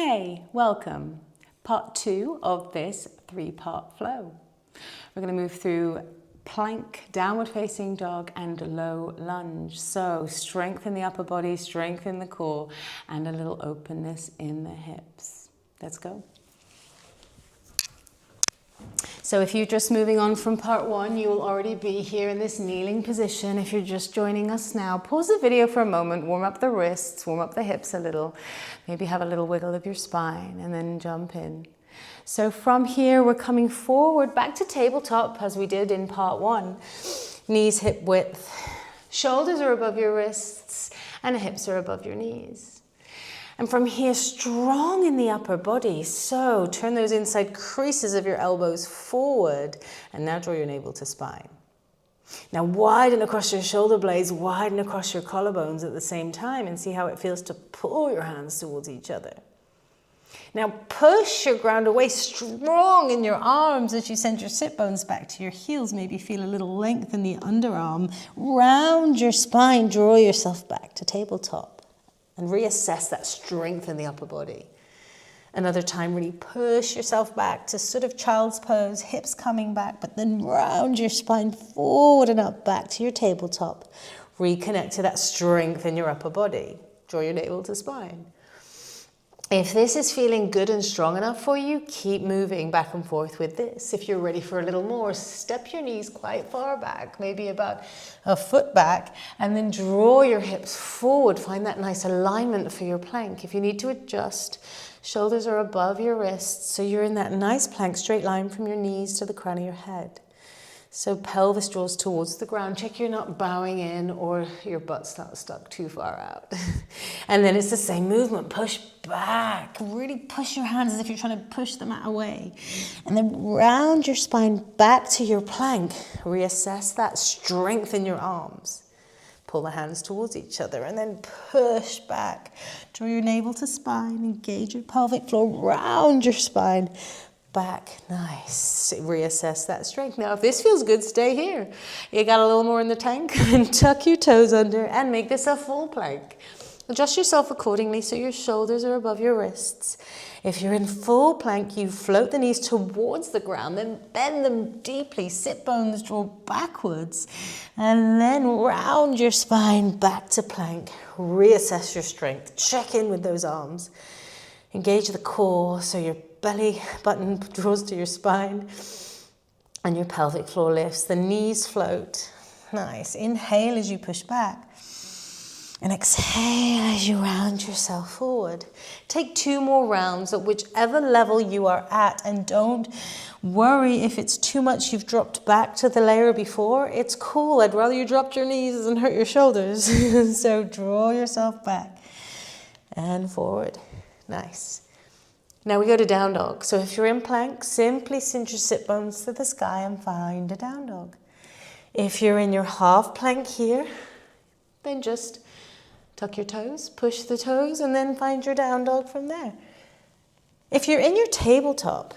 Hey, welcome. Part 2 of this 3-part flow. We're going to move through plank, downward facing dog, and low lunge. So strengthen the upper body, strengthen the core, and a little openness in the hips. Let's go. So if you're just moving on from part 1, you will already be here in this kneeling position. If you're just joining us now, pause the video for a moment, warm up the wrists, warm up the hips a little, maybe have a little wiggle of your spine, and then jump in. So from here, we're coming forward back to tabletop as we did in part 1. Knees hip width, shoulders are above your wrists, and the hips are above your knees. And from here, strong in the upper body. So turn those inside creases of your elbows forward, and now draw your navel to spine. Now widen across your shoulder blades, widen across your collarbones at the same time, and see how it feels to pull your hands towards each other. Now push your ground away, strong in your arms as you send your sit bones back to your heels. Maybe feel a little length in the underarm. Round your spine, draw yourself back to tabletop. And reassess that strength in the upper body. Another time, really push yourself back to sort of child's pose, hips coming back, but then round your spine forward and up back to your tabletop. Reconnect to that strength in your upper body. Draw your navel to spine. If this is feeling good and strong enough for you, keep moving back and forth with this. If you're ready for a little more, step your knees quite far back, maybe about a foot back, and then draw your hips forward. Find that nice alignment for your plank. If you need to adjust, shoulders are above your wrists, so you're in that nice plank, straight line from your knees to the crown of your head. So pelvis draws towards the ground. Check you're not bowing in or your butt's not stuck too far out. And then it's the same movement. Push back. Really push your hands as if you're trying to push the mat away. And then round your spine back to your plank. Reassess that strength in your arms. Pull the hands towards each other and then push back. Draw your navel to spine. Engage your pelvic floor. Round your spine. Back, nice. Reassess that strength. Now, if this feels good, stay here. You got a little more in the tank, and tuck your toes under and make this a full plank. Adjust yourself accordingly so your shoulders are above your wrists. If you're in full plank, you float the knees towards the ground, then bend them deeply. Sit bones draw backwards, and then round your spine back to plank. Reassess your strength. Check in with those arms. Engage the core so your belly button draws to your spine and your pelvic floor lifts. The knees float. Nice. Inhale as you push back. And exhale as you round yourself forward. Take 2 more rounds at whichever level you are at, and don't worry if it's too much you've dropped back to the layer before. It's cool. I'd rather you dropped your knees and hurt your shoulders. So draw yourself back and forward. Nice. Now we go to down dog. So if you're in plank, simply cinch your sit bones to the sky and find a down dog. If you're in your half plank here, then just tuck your toes, push the toes, and then find your down dog from there. If you're in your tabletop,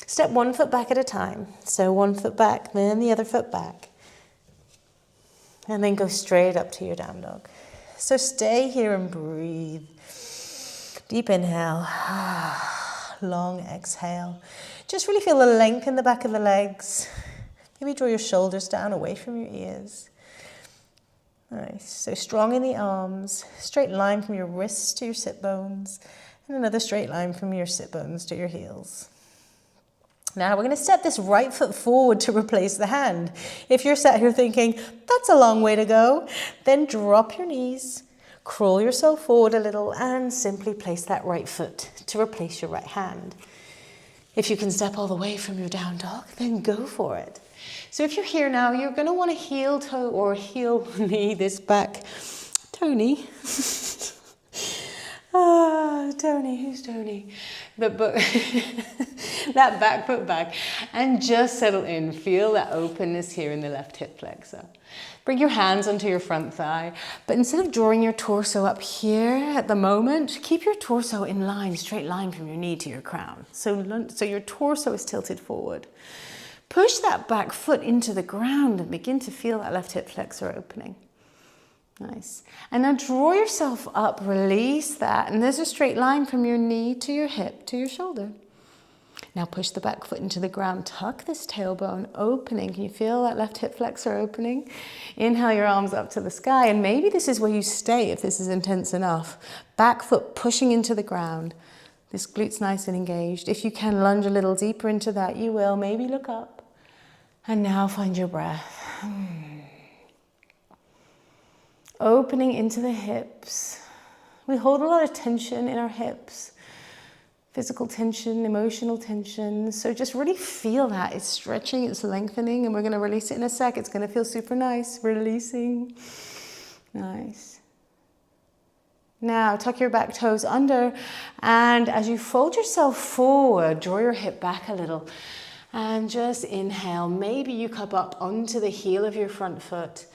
step 1 foot back at a time. So 1 foot back, then the other foot back. And then go straight up to your down dog. So stay here and breathe. Deep inhale, long exhale. Just really feel the length in the back of the legs. Maybe draw your shoulders down away from your ears. Nice. So strong in the arms, straight line from your wrists to your sit bones, and another straight line from your sit bones to your heels. Now we're going to step this right foot forward to replace the hand. If you're sat here thinking, that's a long way to go, then drop your knees. Crawl yourself forward a little and simply place that right foot to replace your right hand. If you can step all the way from your down dog, then go for it. So if you're here now, you're going to want to heel toe or heel knee this back. Tony. Tony, who's Tony? That back foot back, and just settle in. Feel that openness here in the left hip flexor. Bring your hands onto your front thigh, but instead of drawing your torso up here at the moment, keep your torso in line, straight line from your knee to your crown. So your torso is tilted forward. Push that back foot into the ground and begin to feel that left hip flexor opening. Nice. And now draw yourself up, release that. And there's a straight line from your knee to your hip to your shoulder. Now push the back foot into the ground. Tuck this tailbone, opening. Can you feel that left hip flexor opening? Inhale your arms up to the sky. And maybe this is where you stay if this is intense enough. Back foot pushing into the ground. This glute's nice and engaged. If you can lunge a little deeper into that, you will. Maybe look up. And now find your breath. Opening into the hips. We hold a lot of tension in our hips. Physical tension, emotional tension. So just really feel that. It's stretching, it's lengthening, and we're going to release it in a sec. It's going to feel super nice. Releasing. Nice. Now tuck your back toes under, and as you fold yourself forward, draw your hip back a little. And just inhale. Maybe you cup up onto the heel of your front foot.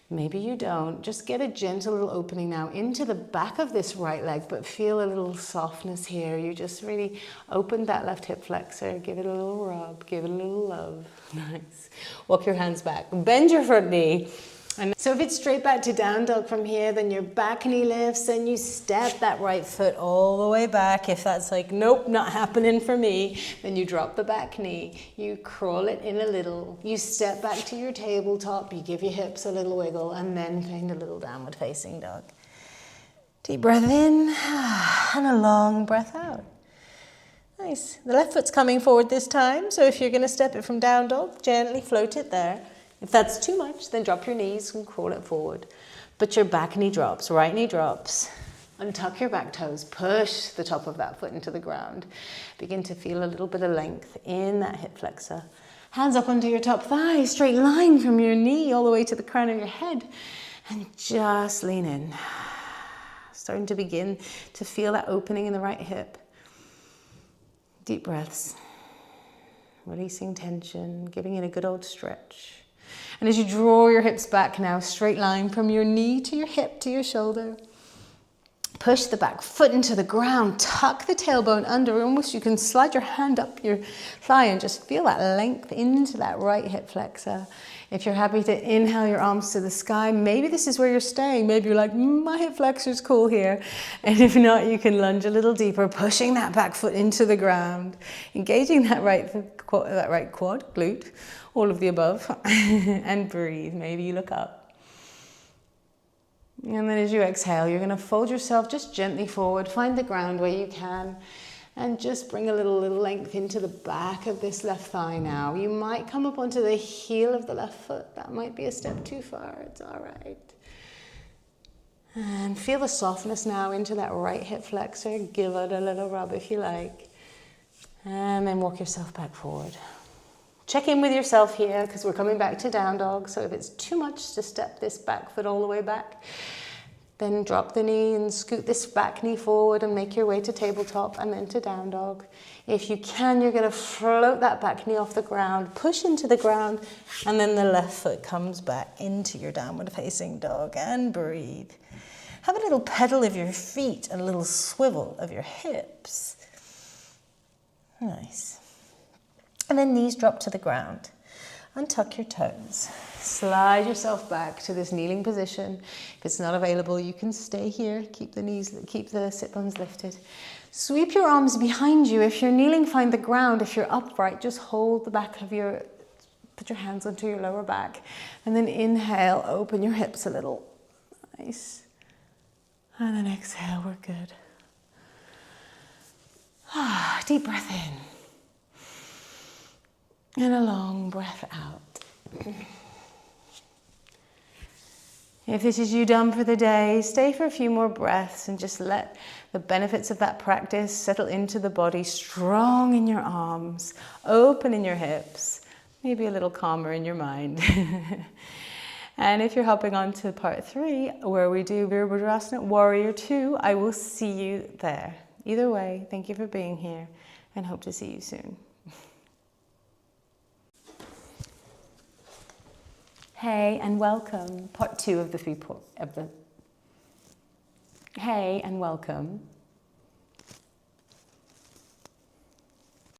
Maybe you don't. Just get a gentle little opening now into the back of this right leg, but feel a little softness here. You just really opened that left hip flexor. Give it a little rub. Give it a little love. Nice. Walk your hands back. Bend your front knee. And so if it's straight back to down dog from here, then your back knee lifts and you step that right foot all the way back. If that's like, nope, not happening for me, then you drop the back knee. You crawl it in a little. You step back to your tabletop. You give your hips a little wiggle and then find a little downward facing dog. Deep breath in and a long breath out. Nice. The left foot's coming forward this time. So if you're going to step it from down dog, gently float it there. If that's too much, then drop your knees and crawl it forward. But your back knee drops, right knee drops. Untuck your back toes, push the top of that foot into the ground. Begin to feel a little bit of length in that hip flexor. Hands up onto your top thigh, straight line from your knee all the way to the crown of your head. And just lean in. Starting to begin to feel that opening in the right hip. Deep breaths. Releasing tension, giving it a good old stretch. And as you draw your hips back now, straight line from your knee to your hip to your shoulder. Push the back foot into the ground, tuck the tailbone under. Almost you can slide your hand up your thigh and just feel that length into that right hip flexor. If you're happy to inhale your arms to the sky, maybe this is where you're staying. Maybe you're like, my hip flexor's cool here. And if not, you can lunge a little deeper, pushing that back foot into the ground, engaging that right quad, glute, all of the above, and breathe. Maybe you look up. And then as you exhale, you're going to fold yourself just gently forward, find the ground where you can, and just bring a little length into the back of this left thigh now. You might come up onto the heel of the left foot. That might be a step too far. It's all right. And feel the softness now into that right hip flexor. Give it a little rub if you like. And then walk yourself back forward. Check in with yourself here because we're coming back to down dog. So if it's too much to step this back foot all the way back, then drop the knee and scoot this back knee forward and make your way to tabletop and then to down dog. If you can, you're going to float that back knee off the ground, push into the ground, and then the left foot comes back into your downward facing dog and breathe. Have a little pedal of your feet and a little swivel of your hips. Nice. And then knees drop to the ground. Untuck your toes. Slide yourself back to this kneeling position. If it's not available, you can stay here. Keep the sit bones lifted. Sweep your arms behind you. If you're kneeling, find the ground. If you're upright, just hold the back of put your hands onto your lower back. And then inhale, open your hips a little. Nice. And then exhale, we're good. Deep breath in. And a long breath out. If this is you done for the day, stay for a few more breaths and just let the benefits of that practice settle into the body, strong in your arms, open in your hips, maybe a little calmer in your mind. And if you're hopping on to part 3, where we do Virabhadrasana Warrior 2, I will see you there. Either way, thank you for being here and hope to see you soon. Hey and welcome, part 2 of the 3 Hey and welcome